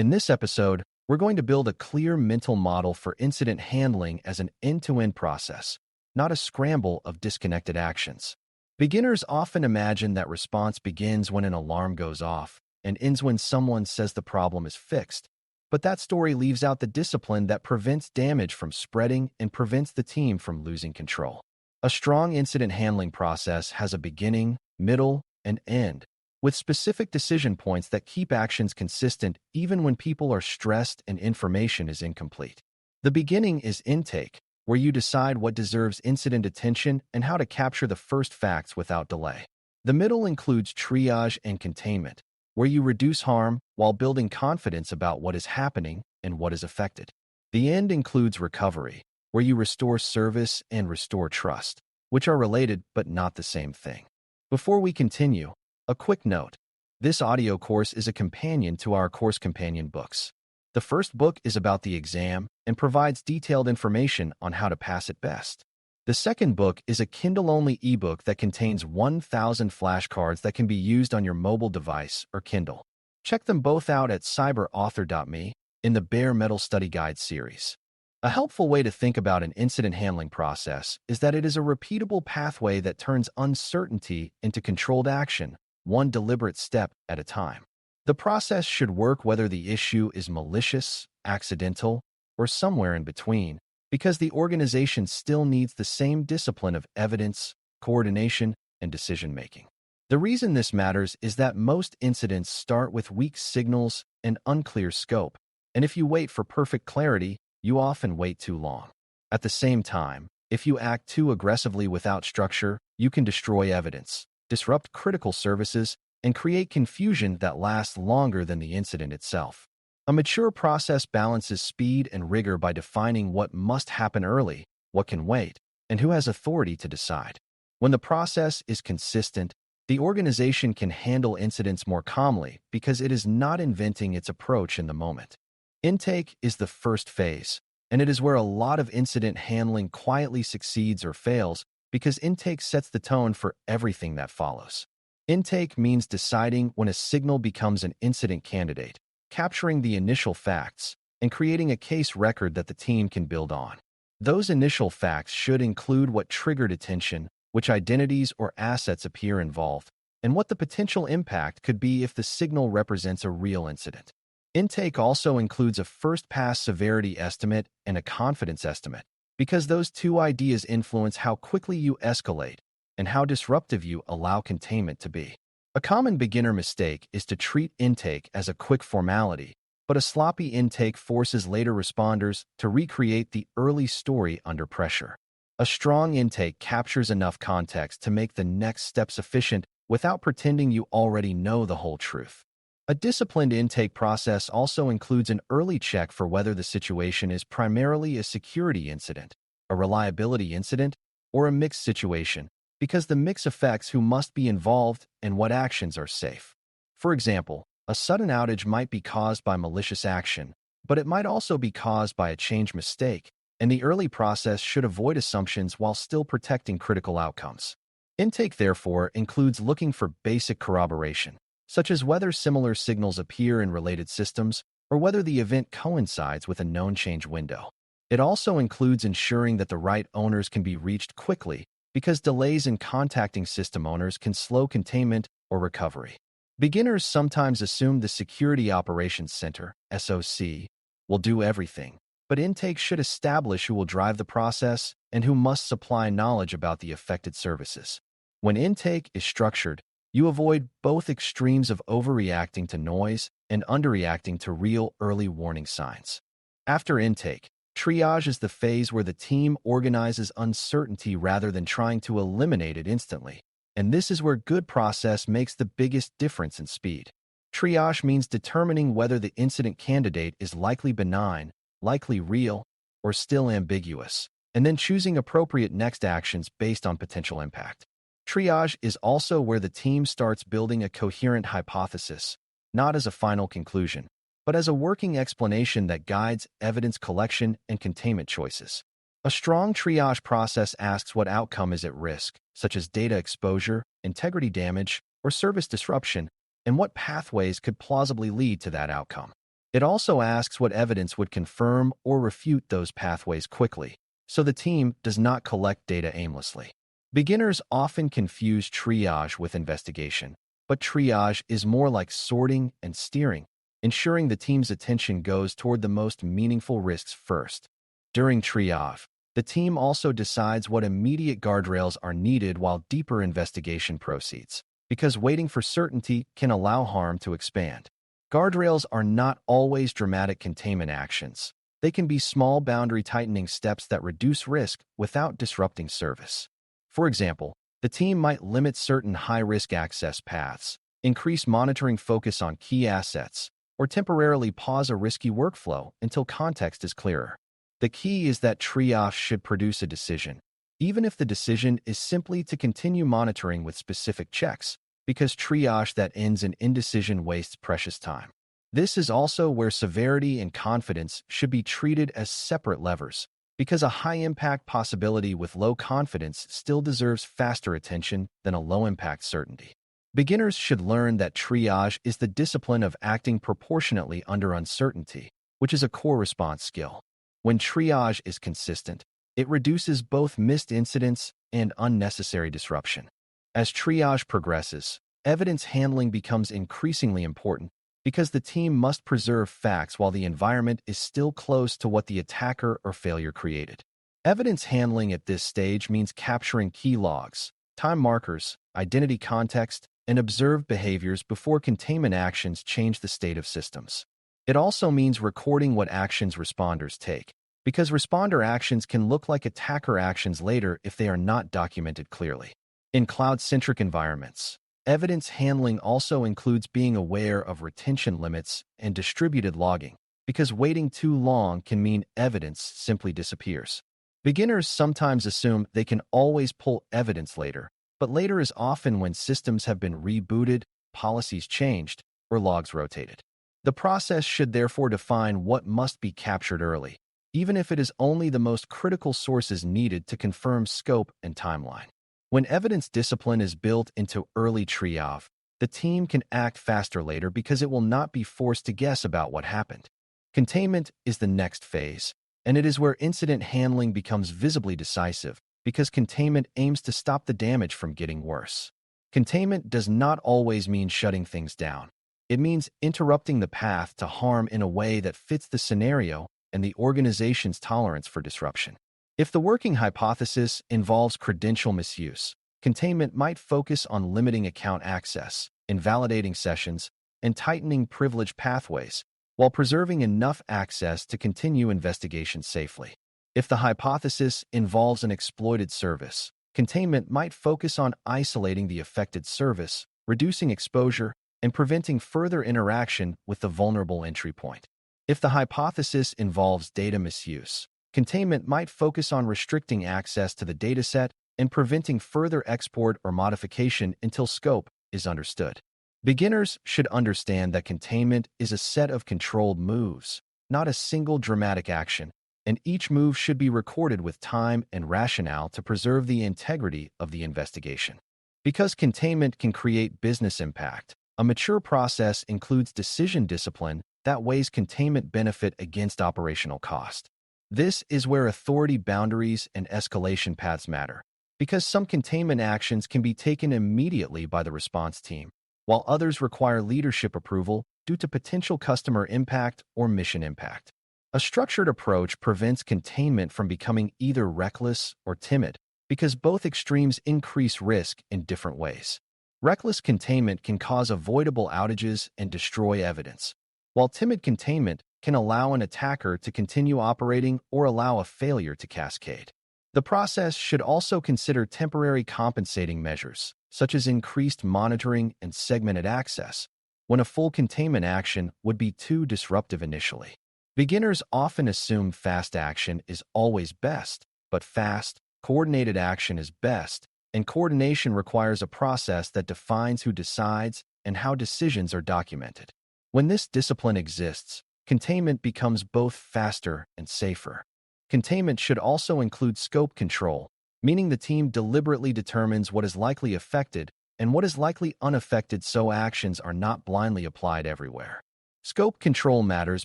In this episode, we're going to build a clear mental model for incident handling as an end-to-end process, not a scramble of disconnected actions. Beginners often imagine that response begins when an alarm goes off and ends when someone says the problem is fixed. But that story leaves out the discipline that prevents damage from spreading and prevents the team from losing control. A strong incident handling process has a beginning, middle, and end, with specific decision points that keep actions consistent even when people are stressed and information is incomplete. The beginning is intake, where you decide what deserves incident attention and how to capture the first facts without delay. The middle includes triage and containment, where you reduce harm while building confidence about what is happening and what is affected. The end includes recovery, where you restore service and restore trust, which are related but not the same thing. Before we continue, a quick note. This audio course is a companion to our course companion books. The first book is about the exam and provides detailed information on how to pass it best. The second book is a Kindle-only ebook that contains 1,000 flashcards that can be used on your mobile device or Kindle. Check them both out at cyber.author.me in the Bare Metal Study Guide series. A helpful way to think about an incident handling process is that it is a repeatable pathway that turns uncertainty into controlled action, one deliberate step at a time. The process should work whether the issue is malicious, accidental, or somewhere in between, because the organization still needs the same discipline of evidence, coordination, and decision-making. The reason this matters is that most incidents start with weak signals and unclear scope, and if you wait for perfect clarity, you often wait too long. At the same time, if you act too aggressively without structure, you can destroy evidence, disrupt critical services, and create confusion that lasts longer than the incident itself. A mature process balances speed and rigor by defining what must happen early, what can wait, and who has authority to decide. When the process is consistent, the organization can handle incidents more calmly because it is not inventing its approach in the moment. Intake is the first phase, and it is where a lot of incident handling quietly succeeds or fails because intake sets the tone for everything that follows. Intake means deciding when a signal becomes an incident candidate, capturing the initial facts, and creating a case record that the team can build on. Those initial facts should include what triggered attention, which identities or assets appear involved, and what the potential impact could be if the signal represents a real incident. Intake also includes a first-pass severity estimate and a confidence estimate, because those two ideas influence how quickly you escalate and how disruptive you allow containment to be. A common beginner mistake is to treat intake as a quick formality, but a sloppy intake forces later responders to recreate the early story under pressure. A strong intake captures enough context to make the next steps efficient without pretending you already know the whole truth. A disciplined intake process also includes an early check for whether the situation is primarily a security incident, a reliability incident, or a mixed situation, because the mix affects who must be involved and what actions are safe. For example, a sudden outage might be caused by malicious action, but it might also be caused by a change mistake, and the early process should avoid assumptions while still protecting critical outcomes. Intake, therefore, includes looking for basic corroboration, such as whether similar signals appear in related systems or whether the event coincides with a known change window. It also includes ensuring that the right owners can be reached quickly, because delays in contacting system owners can slow containment or recovery. Beginners sometimes assume the Security Operations Center, SOC, will do everything, but intake should establish who will drive the process and who must supply knowledge about the affected services. When intake is structured, you avoid both extremes of overreacting to noise and underreacting to real early warning signs. After intake, triage is the phase where the team organizes uncertainty rather than trying to eliminate it instantly, and this is where good process makes the biggest difference in speed. Triage means determining whether the incident candidate is likely benign, likely real, or still ambiguous, and then choosing appropriate next actions based on potential impact. Triage is also where the team starts building a coherent hypothesis, not as a final conclusion, but as a working explanation that guides evidence collection and containment choices. A strong triage process asks what outcome is at risk, such as data exposure, integrity damage, or service disruption, and what pathways could plausibly lead to that outcome. It also asks what evidence would confirm or refute those pathways quickly, so the team does not collect data aimlessly. Beginners often confuse triage with investigation, but triage is more like sorting and steering, ensuring the team's attention goes toward the most meaningful risks first. During triage, the team also decides what immediate guardrails are needed while deeper investigation proceeds, because waiting for certainty can allow harm to expand. Guardrails are not always dramatic containment actions. They can be small boundary-tightening steps that reduce risk without disrupting service. For example, the team might limit certain high-risk access paths, increase monitoring focus on key assets, or temporarily pause a risky workflow until context is clearer. The key is that triage should produce a decision, even if the decision is simply to continue monitoring with specific checks, because triage that ends in indecision wastes precious time. This is also where severity and confidence should be treated as separate levers, because a high-impact possibility with low confidence still deserves faster attention than a low-impact certainty. Beginners should learn that triage is the discipline of acting proportionately under uncertainty, which is a core response skill. When triage is consistent, it reduces both missed incidents and unnecessary disruption. As triage progresses, evidence handling becomes increasingly important because the team must preserve facts while the environment is still close to what the attacker or failure created. Evidence handling at this stage means capturing key logs, time markers, identity context, and observed behaviors before containment actions change the state of systems. It also means recording what actions responders take, because responder actions can look like attacker actions later if they are not documented clearly. In cloud-centric environments, evidence handling also includes being aware of retention limits and distributed logging, because waiting too long can mean evidence simply disappears. Beginners sometimes assume they can always pull evidence later, but later is often when systems have been rebooted, policies changed, or logs rotated. The process should therefore define what must be captured early, even if it is only the most critical sources needed to confirm scope and timeline. When evidence discipline is built into early triage, the team can act faster later because it will not be forced to guess about what happened. Containment is the next phase, and it is where incident handling becomes visibly decisive because containment aims to stop the damage from getting worse. Containment does not always mean shutting things down. It means interrupting the path to harm in a way that fits the scenario and the organization's tolerance for disruption. If the working hypothesis involves credential misuse, containment might focus on limiting account access, invalidating sessions, and tightening privilege pathways, while preserving enough access to continue investigations safely. If the hypothesis involves an exploited service, containment might focus on isolating the affected service, reducing exposure, and preventing further interaction with the vulnerable entry point. If the hypothesis involves data misuse, containment might focus on restricting access to the dataset and preventing further export or modification until scope is understood. Beginners should understand that containment is a set of controlled moves, not a single dramatic action, and each move should be recorded with time and rationale to preserve the integrity of the investigation. Because containment can create business impact, a mature process includes decision discipline that weighs containment benefit against operational cost. This is where authority boundaries and escalation paths matter, because some containment actions can be taken immediately by the response team, while others require leadership approval due to potential customer impact or mission impact. A structured approach prevents containment from becoming either reckless or timid, because both extremes increase risk in different ways. Reckless containment can cause avoidable outages and destroy evidence, while timid containment can allow an attacker to continue operating or allow a failure to cascade. The process should also consider temporary compensating measures, such as increased monitoring and segmented access, when a full containment action would be too disruptive initially. Beginners often assume fast action is always best, but fast, coordinated action is best, and coordination requires a process that defines who decides and how decisions are documented. When this discipline exists, containment becomes both faster and safer. Containment should also include scope control, meaning the team deliberately determines what is likely affected and what is likely unaffected so actions are not blindly applied everywhere. Scope control matters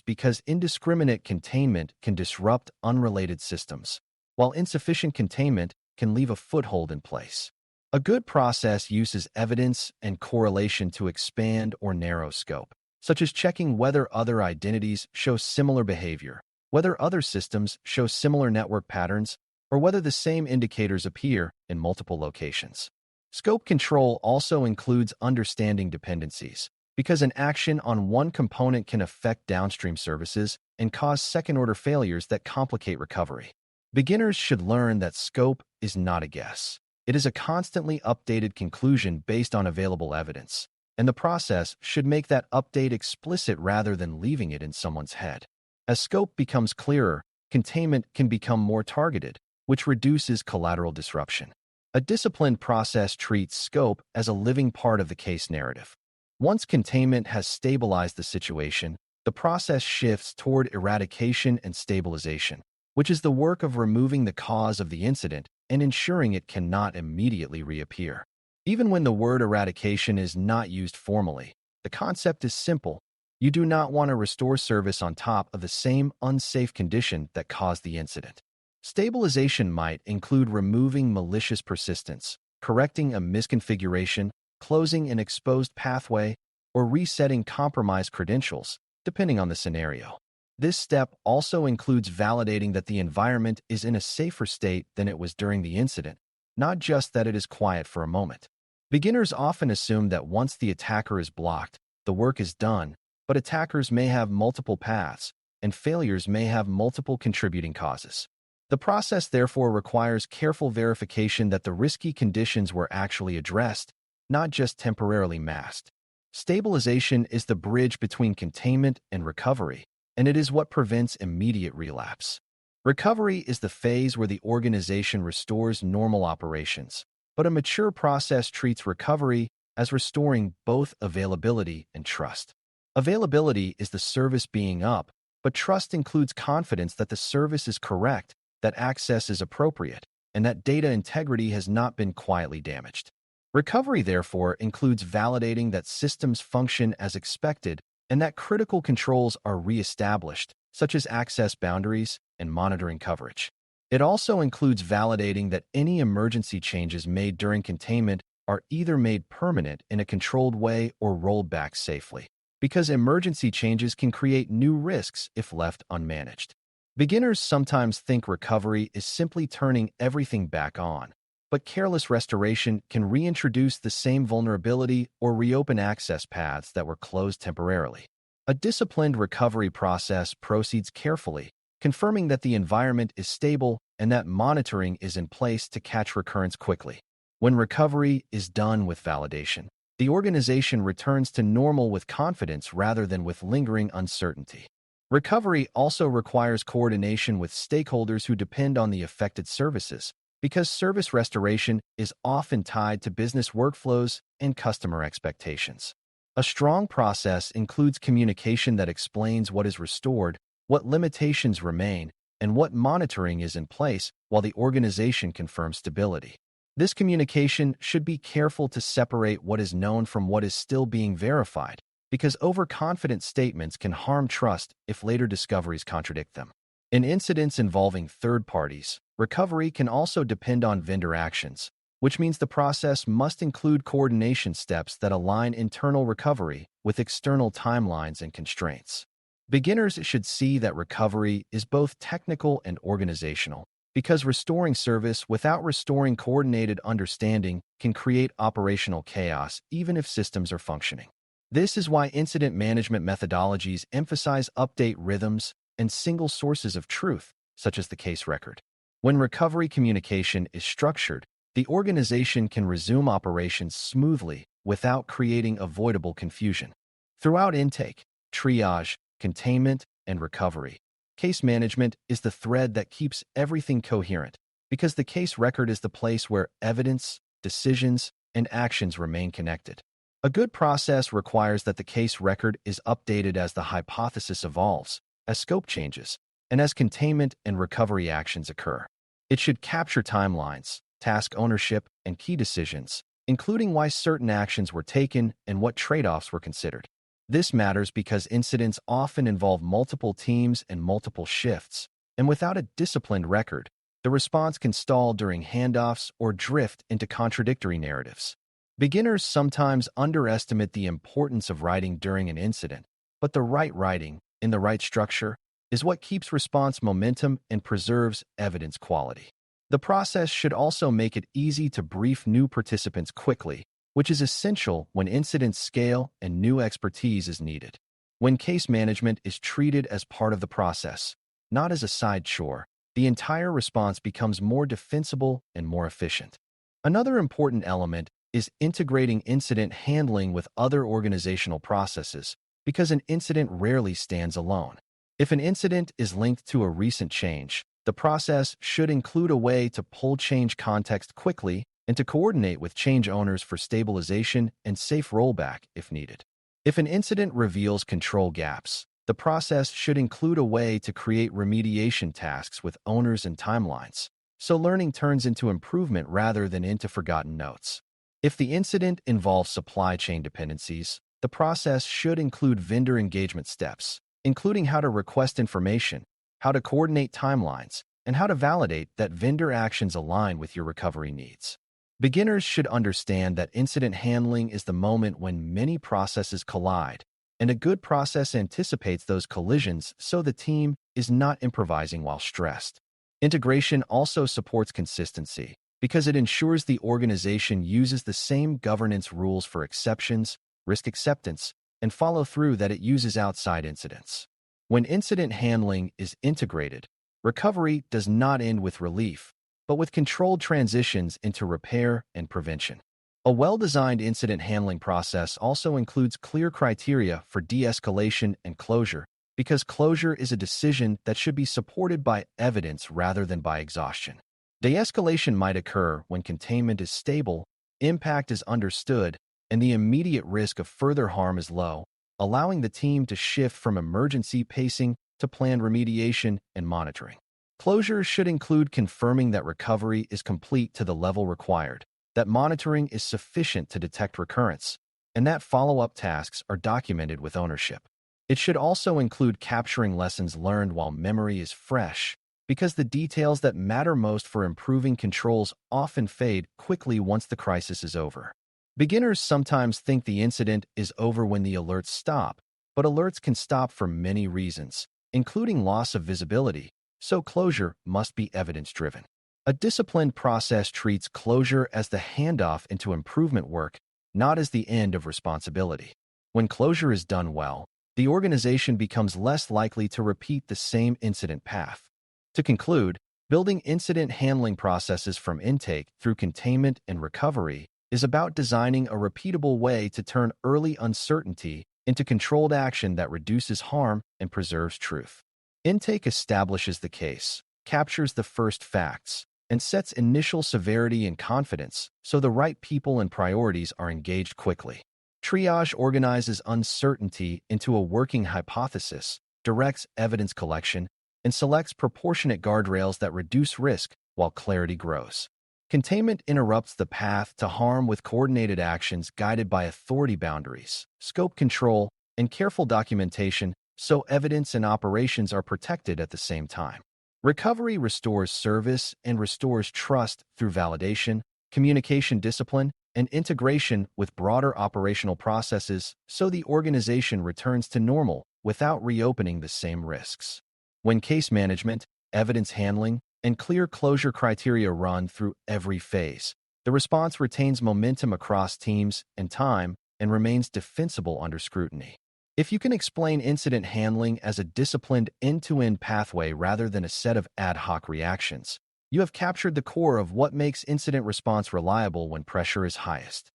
because indiscriminate containment can disrupt unrelated systems, while insufficient containment can leave a foothold in place. A good process uses evidence and correlation to expand or narrow scope, such as checking whether other identities show similar behavior, whether other systems show similar network patterns, or whether the same indicators appear in multiple locations. Scope control also includes understanding dependencies, because an action on one component can affect downstream services and cause second-order failures that complicate recovery. Beginners should learn that scope is not a guess. It is a constantly updated conclusion based on available evidence, and the process should make that update explicit rather than leaving it in someone's head. As scope becomes clearer, containment can become more targeted, which reduces collateral disruption. A disciplined process treats scope as a living part of the case narrative. Once containment has stabilized the situation, the process shifts toward eradication and stabilization, which is the work of removing the cause of the incident and ensuring it cannot immediately reappear. Even when the word eradication is not used formally, the concept is simple. You do not want to restore service on top of the same unsafe condition that caused the incident. Stabilization might include removing malicious persistence, correcting a misconfiguration, closing an exposed pathway, or resetting compromised credentials, depending on the scenario. This step also includes validating that the environment is in a safer state than it was during the incident, not just that it is quiet for a moment. Beginners often assume that once the attacker is blocked, the work is done, but attackers may have multiple paths, and failures may have multiple contributing causes. The process therefore requires careful verification that the risky conditions were actually addressed, not just temporarily masked. Stabilization is the bridge between containment and recovery, and it is what prevents immediate relapse. Recovery is the phase where the organization restores normal operations, but a mature process treats recovery as restoring both availability and trust. Availability is the service being up, but trust includes confidence that the service is correct, that access is appropriate, and that data integrity has not been quietly damaged. Recovery, therefore, includes validating that systems function as expected and that critical controls are reestablished, such as access boundaries and monitoring coverage. It also includes validating that any emergency changes made during containment are either made permanent in a controlled way or rolled back safely, because emergency changes can create new risks if left unmanaged. Beginners sometimes think recovery is simply turning everything back on, but careless restoration can reintroduce the same vulnerability or reopen access paths that were closed temporarily. A disciplined recovery process proceeds carefully, confirming that the environment is stable and that monitoring is in place to catch recurrence quickly. When recovery is done with validation, the organization returns to normal with confidence rather than with lingering uncertainty. Recovery also requires coordination with stakeholders who depend on the affected services, because service restoration is often tied to business workflows and customer expectations. A strong process includes communication that explains what is restored, what limitations remain, and what monitoring is in place while the organization confirms stability. This communication should be careful to separate what is known from what is still being verified, because overconfident statements can harm trust if later discoveries contradict them. In incidents involving third parties, recovery can also depend on vendor actions, which means the process must include coordination steps that align internal recovery with external timelines and constraints. Beginners should see that recovery is both technical and organizational, because restoring service without restoring coordinated understanding can create operational chaos even if systems are functioning. This is why incident management methodologies emphasize update rhythms and single sources of truth, such as the case record. When recovery communication is structured, the organization can resume operations smoothly without creating avoidable confusion. Throughout intake, triage, containment, and recovery, case management is the thread that keeps everything coherent, because the case record is the place where evidence, decisions, and actions remain connected. A good process requires that the case record is updated as the hypothesis evolves, as scope changes, and as containment and recovery actions occur. It should capture timelines, task ownership, and key decisions, including why certain actions were taken and what trade-offs were considered. This matters because incidents often involve multiple teams and multiple shifts, and without a disciplined record, the response can stall during handoffs or drift into contradictory narratives. Beginners sometimes underestimate the importance of writing during an incident, but the right writing, in the right structure, is what keeps response momentum and preserves evidence quality. The process should also make it easy to brief new participants quickly, which is essential when incidents scale and new expertise is needed. When case management is treated as part of the process, not as a side chore, the entire response becomes more defensible and more efficient. Another important element is integrating incident handling with other organizational processes, because an incident rarely stands alone. If an incident is linked to a recent change, the process should include a way to pull change context quickly and to coordinate with change owners for stabilization and safe rollback if needed. If an incident reveals control gaps, the process should include a way to create remediation tasks with owners and timelines, so learning turns into improvement rather than into forgotten notes. If the incident involves supply chain dependencies, the process should include vendor engagement steps, including how to request information, how to coordinate timelines, and how to validate that vendor actions align with your recovery needs. Beginners should understand that incident handling is the moment when many processes collide, and a good process anticipates those collisions so the team is not improvising while stressed. Integration also supports consistency because it ensures the organization uses the same governance rules for exceptions, risk acceptance, and follow-through that it uses outside incidents. When incident handling is integrated, recovery does not end with relief, but with controlled transitions into repair and prevention. A well-designed incident handling process also includes clear criteria for de-escalation and closure, because closure is a decision that should be supported by evidence rather than by exhaustion. De-escalation might occur when containment is stable, impact is understood, and the immediate risk of further harm is low, allowing the team to shift from emergency pacing to planned remediation and monitoring. Closure should include confirming that recovery is complete to the level required, that monitoring is sufficient to detect recurrence, and that follow-up tasks are documented with ownership. It should also include capturing lessons learned while memory is fresh, because the details that matter most for improving controls often fade quickly once the crisis is over. Beginners sometimes think the incident is over when the alerts stop, but alerts can stop for many reasons, including loss of visibility, so closure must be evidence-driven. A disciplined process treats closure as the handoff into improvement work, not as the end of responsibility. When closure is done well, the organization becomes less likely to repeat the same incident path. To conclude, building incident handling processes from intake through containment and recovery is about designing a repeatable way to turn early uncertainty into controlled action that reduces harm and preserves truth. Intake establishes the case, captures the first facts, and sets initial severity and confidence so the right people and priorities are engaged quickly. Triage organizes uncertainty into a working hypothesis, directs evidence collection, and selects proportionate guardrails that reduce risk while clarity grows. Containment interrupts the path to harm with coordinated actions guided by authority boundaries, scope control, and careful documentation so evidence and operations are protected at the same time. Recovery restores service and restores trust through validation, communication discipline, and integration with broader operational processes so the organization returns to normal without reopening the same risks. When case management, evidence handling, and clear closure criteria run through every phase, the response retains momentum across teams and time and remains defensible under scrutiny. If you can explain incident handling as a disciplined end-to-end pathway rather than a set of ad hoc reactions, you have captured the core of what makes incident response reliable when pressure is highest.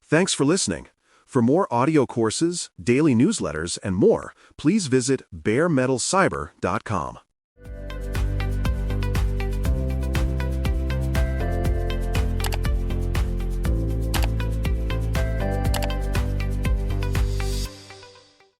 Thanks for listening. For more audio courses, daily newsletters, and more, please visit baremetalcyber.com.